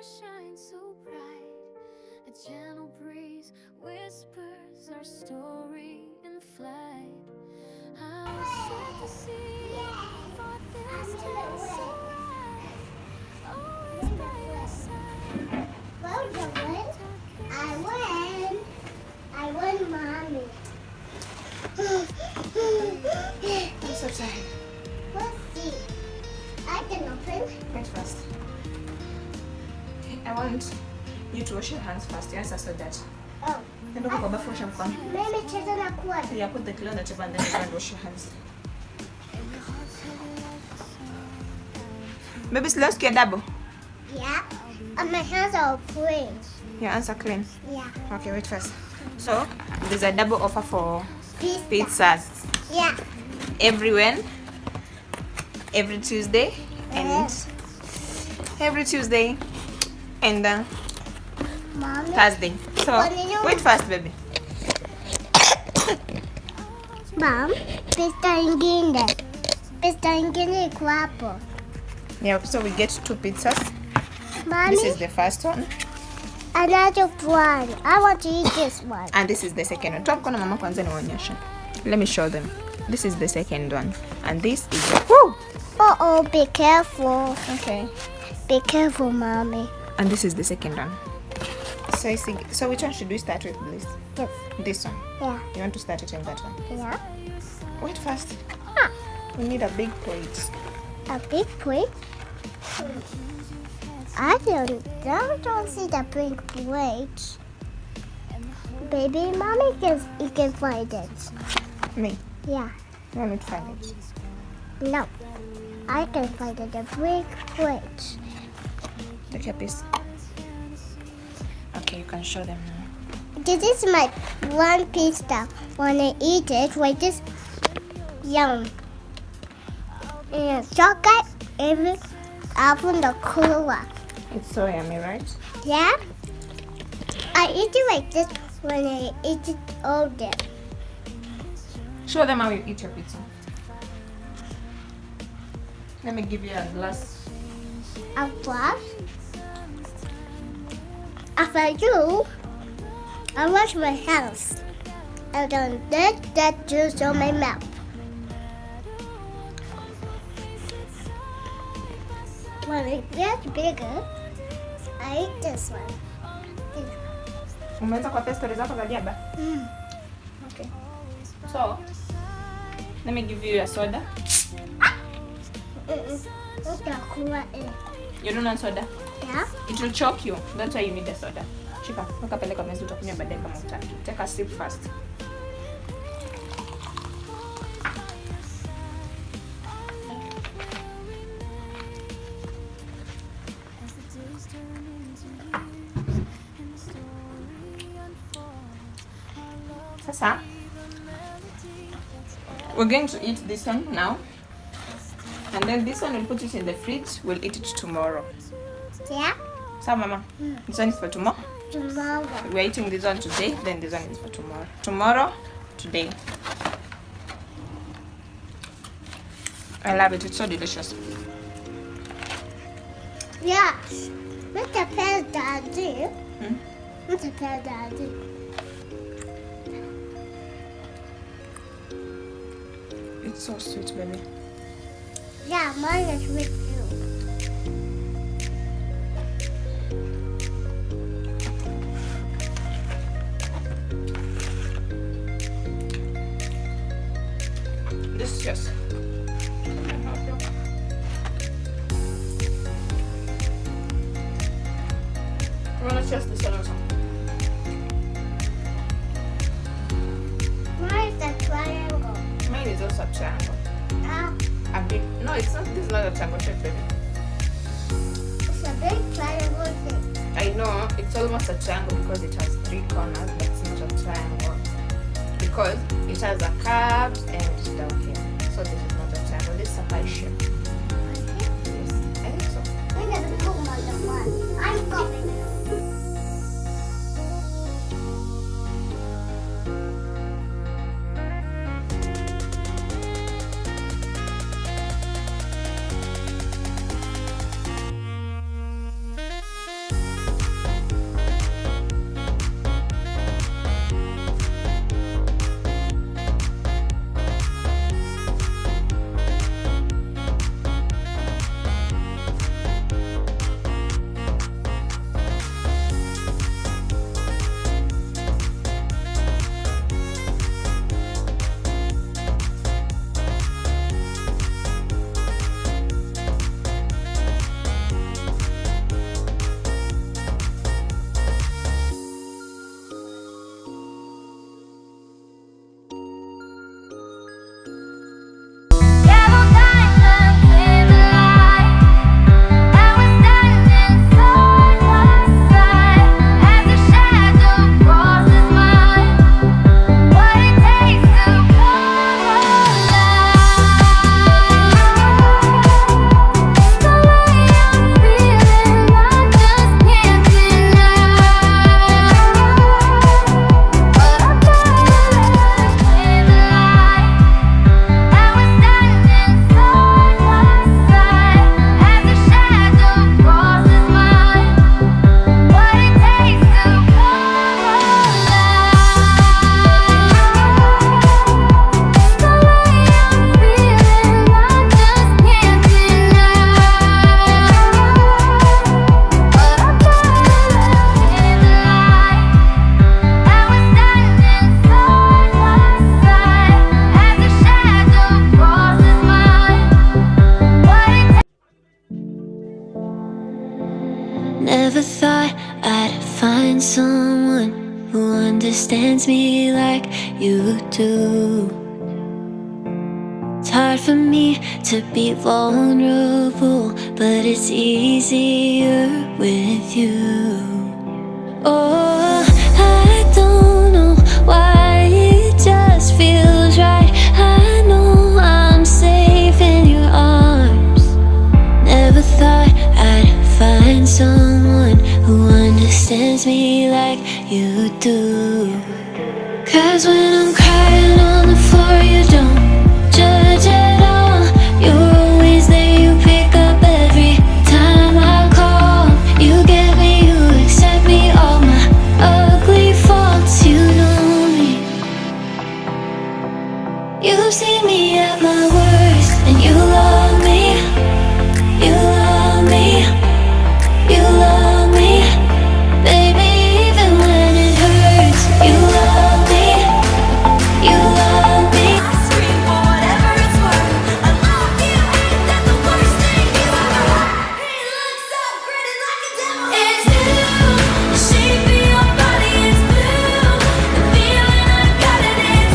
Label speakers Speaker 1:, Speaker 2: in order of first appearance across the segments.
Speaker 1: shine so bright. A gentle breeze whispers our story in flight. I was set to see for this time so bright. Always by your side.
Speaker 2: I won, Mommy.
Speaker 3: I'm so tired.
Speaker 2: Let's see. I can open.
Speaker 3: Wait first. I want you to wash your hands first. Yes, I said that.
Speaker 2: Oh.
Speaker 3: Then go back wash your hands.
Speaker 2: Mimi cheza na kuwa.
Speaker 3: Yeah, put the clay on the table and then you can wash your hands. Baby, let's get double.
Speaker 2: Yeah. And my hands are clean.
Speaker 3: Your hands are clean.
Speaker 2: Yeah.
Speaker 3: Okay, wait first. So, there's a double offer for
Speaker 2: Pizza.
Speaker 3: pizzas.
Speaker 2: Yeah.
Speaker 3: Every Tuesday and every Tuesday and
Speaker 2: Mommy.
Speaker 3: Thursday. So, wait first, baby.
Speaker 2: Mom, pizza ingine. Pizza ingine iko hapo.
Speaker 3: Yeah, so we get 2 pizzas.
Speaker 2: Mommy,
Speaker 3: This is the first one.
Speaker 2: another one. I want to eat this one.
Speaker 3: And this is the second one. Toa mkono mama kwanza niwaonyeshe. Let me show them. This is the second one. And this is the... Woo!
Speaker 2: Uh-oh, be careful.
Speaker 3: Okay.
Speaker 2: Be careful, Mommy.
Speaker 3: And this is the second one. So which one should we start with, please?
Speaker 2: This.
Speaker 3: This one.
Speaker 2: Yeah.
Speaker 3: You want to start it in that one?
Speaker 2: Yeah.
Speaker 3: Wait first.
Speaker 2: Ah,
Speaker 3: We need a big plate.
Speaker 2: a big plate? I don't see the big plate. Baby, Mommy you can find it.
Speaker 3: Me.
Speaker 2: Yeah.
Speaker 3: You want me to find it?
Speaker 2: No. I can find it, a big plate.
Speaker 3: Take your piece. Okay, you can show them now.
Speaker 2: This is my one pizza. When I eat it, like this, yum. And chocolate, every from the cooler.
Speaker 3: It's so yummy, right?
Speaker 2: Yeah? I eat it like this when I eat it all day.
Speaker 3: Show them how you eat your pizza. Let me give you a glass.
Speaker 2: A glass. After you, I wash my hands. I don't let that juice on my mouth. When it gets bigger, I eat this one.
Speaker 3: Umeanza kuwapea stories zako za jaba? Okay. So, let me give you a soda. You don't want soda?
Speaker 2: Yeah?
Speaker 3: It will choke you. That's why you need a soda. Shika, weka pale kwa meza utakunywa baadaye kama utaki. Take a sip first. Sasa, we're going to eat this one now. And then this one we'll put it in the fridge. We'll eat it tomorrow.
Speaker 2: Yeah?
Speaker 3: So, Mama, this one is for tomorrow.
Speaker 2: Tomorrow.
Speaker 3: We're eating this one today, then this one is for tomorrow. Tomorrow, today. I love it. It's so delicious.
Speaker 2: Yes. What's the pet daddy?
Speaker 3: Hmm?
Speaker 2: What's the pet daddy?
Speaker 3: It's so sweet, baby.
Speaker 2: Yeah, mine is with you.
Speaker 3: This is just. You want to test this one also?
Speaker 2: Mine is a triangle.
Speaker 3: Mine is also a triangle.
Speaker 2: Ah,
Speaker 3: A big. No, it's not. This is not a triangle shape, baby.
Speaker 2: it's a big triangle thing.
Speaker 3: I know it's almost a triangle because it has 3 corners, but it's not a triangle because it has a curve and down here. So this is not a triangle. This is a pie shape. Yes, I think so.
Speaker 2: I'm gonna put them on the one. I'm going.
Speaker 1: Never thought I'd find someone who understands me like you do. It's hard for me to be vulnerable, but it's easier with you. Oh, I don't know why it just feels right. I know I'm safe in your arms. Never thought I'd find someone who understands me like you do. 'Cause when I'm crying on the floor, you don't judge at all. You're always there, you pick up every time I call. You get me, you accept me, all my ugly faults. You know me. You've seen me at my worst, and you love me. You love me. You love me. Baby, even when it hurts, you love me. You love me. I scream for whatever it's worth. I love you, ain't that the worst thing you ever heard? He looks so gritty like a devil. It's blue, the shape of your body is blue. The feeling I got it is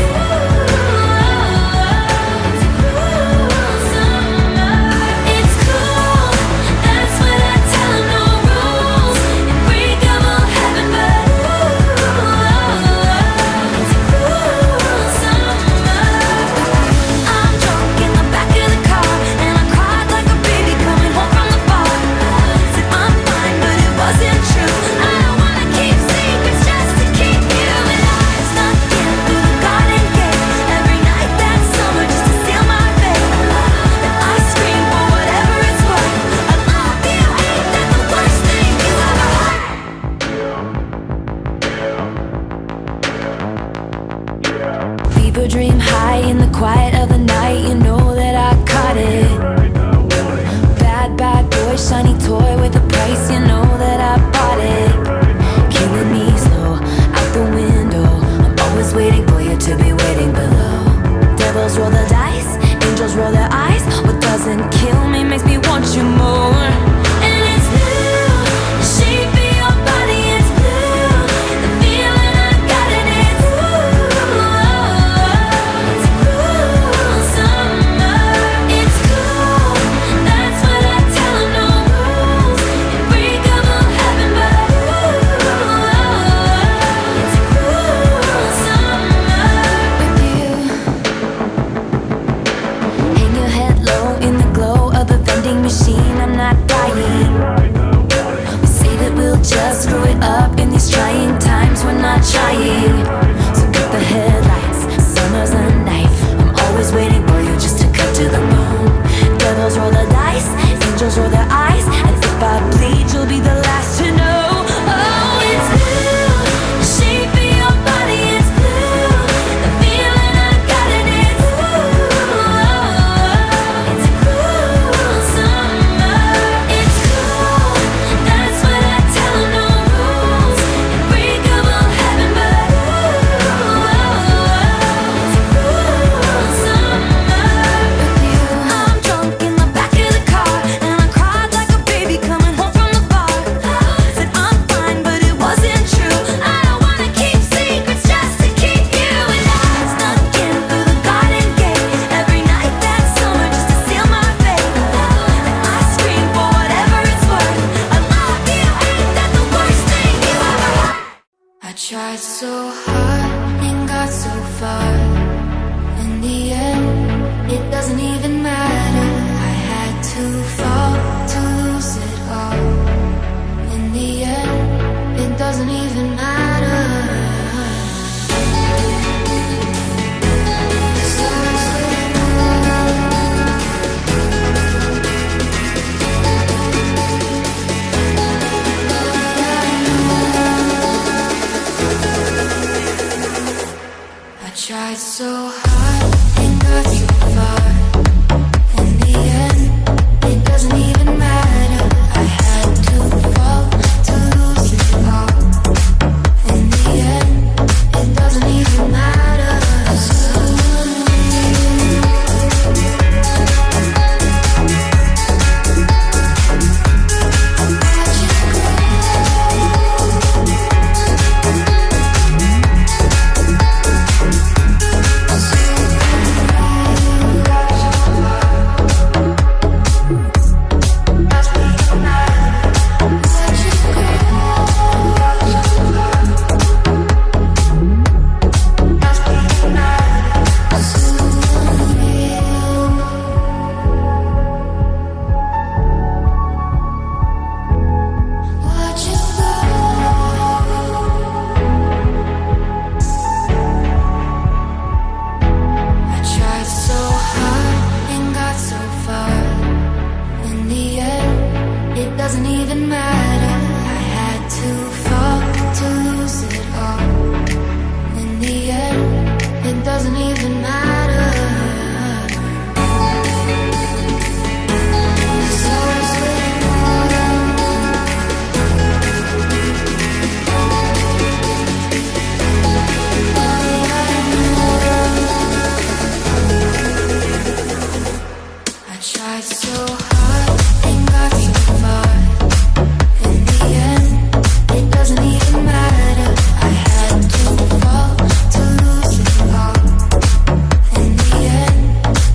Speaker 1: it's a cruel summer. It's cool, that's when I tell him no rules. Unbreakable heaven, but it's a cruel summer. I'm drunk in the back of the car, and I cried like a baby coming home from the bar. Said I'm fine, but it wasn't true. I don't wanna keep secrets just to keep you. And I snuck in through the garden gate every night that summer just to seal my fate. And I scream for whatever it's worth. I love you, ain't that the worst thing you ever heard? Fever dream high in the quiet of the night. You know that I caught it. Bad, bad boy, shiny toy with a price. You know that I bought it. Killing me slow, out the window. I'm always waiting for you to be waiting below. Devils roll the dice, angels roll their eyes. What doesn't kill me makes me want you more. And it's blue, the shape of your body is blue. The feeling I got it is it's a cruel summer. It's cool, that's when I tell him no rules. Unbreakable heaven, but it's a cruel summer with you. Hang your head low in the glow doesn't even matter. I had to fall to lose it all. In the end, it doesn't even matter. Tried so hard and got so far. In the end, it doesn't even matter. I had to fall to lose it all. In the end,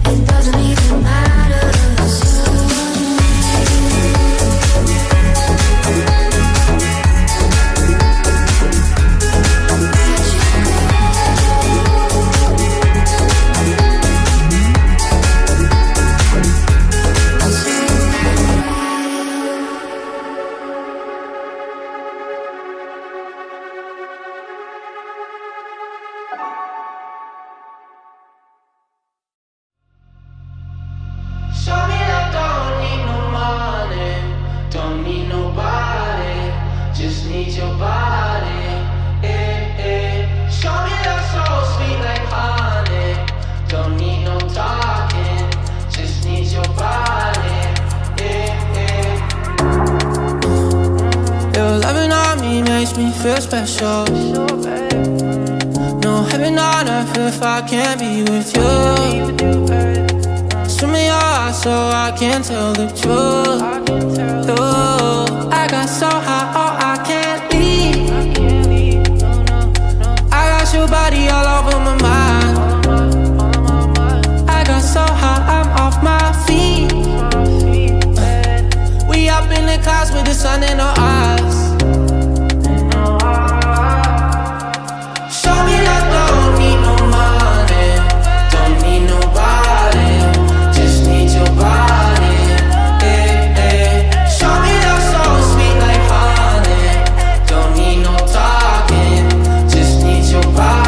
Speaker 1: it doesn't even matter.
Speaker 4: Show me I don't need no money, don't need nobody, just need your body. Show me that so sweet like honey, don't need no talking, just need your body. Your loving on me makes me feel special. No heaven on earth if I can't be with you. Show me your eyes so I can tell the truth. I got so high, oh I can't leave. I got your body all over my mind. I got so high, I'm off my feet. We up in the clouds with the sun in our eyes. Show me that don't need no money, don't need nobody, just need your body. Show me that so sweet like honey, don't need no talking, just need your body.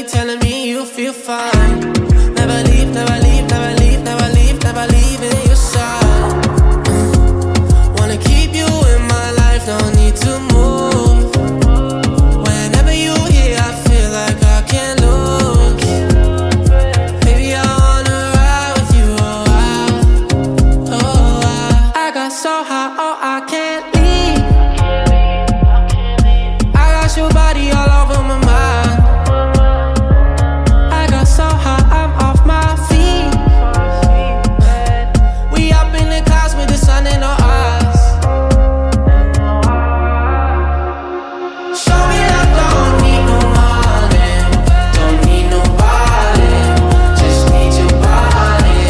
Speaker 4: Telling me you feel fine. Never leave, never leave, never leave, never leave, never leaving your side. Wanna keep you in my life, don't need to move. Whenever you here, I feel like I can't lose. Baby, I wanna ride with you, I got so high, oh I can't leave. I got your body all over my mind. So high, I'm off my feet. We up in the clouds with the sun in our eyes. Show me that don't need no money, don't need nobody, just need your body.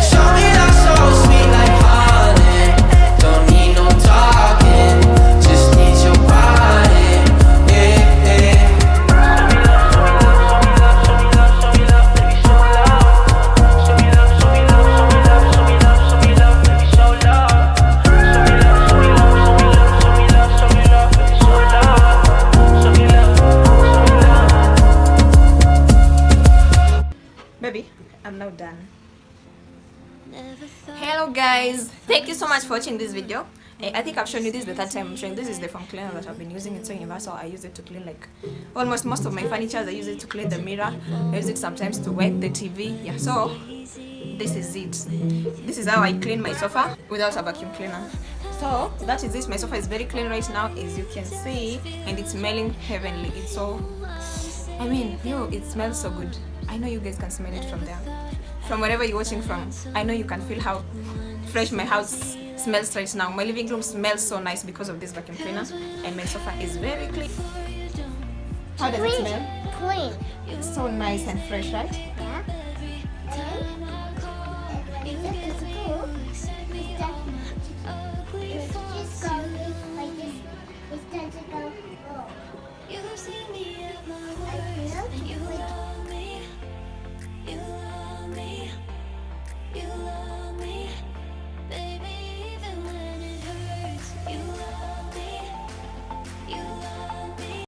Speaker 4: Show me that so sweet like honey, don't need no talking, just need your body.
Speaker 3: Baby, I'm now done. Hello guys, thank you so much for watching this video. I think I've shown you this the third time I'm showing. This is the foam cleaner that I've been using. It's so universal. I use it to clean like almost most of my furniture. I use it to clean the mirror. I use it sometimes to wipe the TV. Yeah, so this is it. This is how I clean my sofa without a vacuum cleaner. So that is it. My sofa is very clean right now, as you can see, and it's smelling heavenly. It's so, I mean, it smells so good. I know you guys can smell it from there, from wherever you're watching from. I know you can feel how fresh my house smells right now. My living room smells so nice because of this vacuum cleaner, and my sofa is very clean. How does it smell?
Speaker 2: Clean.
Speaker 3: It's so nice and fresh, right?